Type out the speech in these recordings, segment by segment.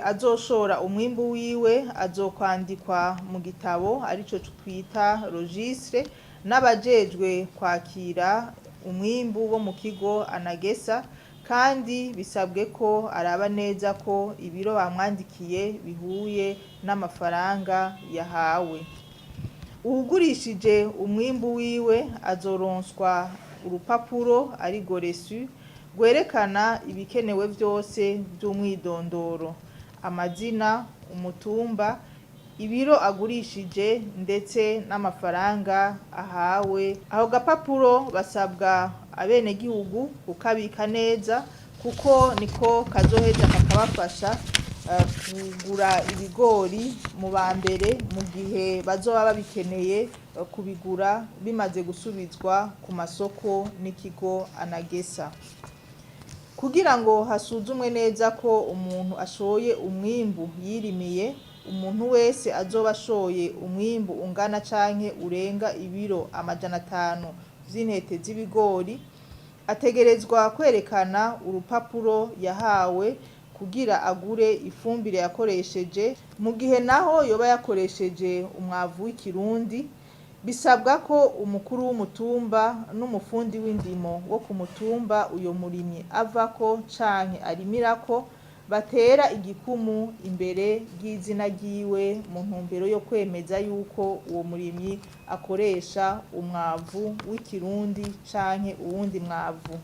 azoshora umwimbu wiwe azokwandikwa mu gitabo arico twita registre n'abajejwe kwakira umwimbu wo mu kigo ANAGESSA, kandi bisabwe ko araba neza ko ibiro bamwandikiye bihuye n'amafaranga yahawe. Uwugurishije umwimbu wiwe azoronswa urupapuro arigo reçu rwerekana ibikenewe byose by'umwidondoro, amazina, umutumba, ibiro agurishije ndetse n'amafaranga ahawe. Aho gapapuro basabwa abenegihugu kukabika neza kuko niko kazoheza kakabafasha kugura ibigori mu mbere mu gihe bazoba babikeneye kubigura bimaze gusubizwa ku masoko n'ikigo ANAGESSA. Kugira ngo hasuzumwe neza ko umuntu ashoye umwimbu yirimiye, umuntu wese azoba ashoye umwimbu ungana canke urenga ibiro 500 vy'intete z'ibigori ategerezwa kwerekana urupapuro yahawe kugira agure ifumbire yakoresheje. Mu gihe naho yoba yakoresheje umwavu w'ikirundi, bisabwa ko umukuru w'umutumba n'umufundi w'indimo wo ku mutumba uyo murimyi avako canke arimirako batera igikumu imbere y'izina ryiwe mu ntumbero yo kwemeza yuko uwo murimyi akoresha umwavu w'ikirundi canke uwundi mwavu.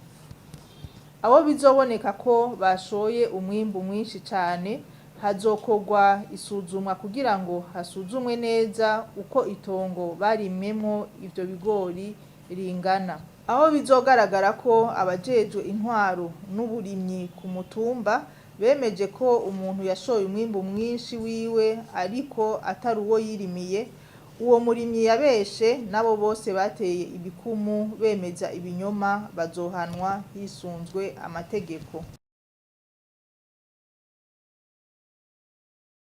Abo bizoboneka ko bashoye umwimbu mwinshi cane, hazokorwa isuzumwa kugira ngo hasuzumwe neza uko itongo barimyemwo ivyo bigori ringana. Aho bizogaragara ko abajejwe intwaro n'uburimyi ku mutumba bemeje ko umuntu yashoye umwimbu mwinshi wiwe ariko atari uwo yirimiye, uwo murimyi yabeshe nabo bose bateye ibikumu bemeza ibinyoma bazohanwa hisunzwe amategeko.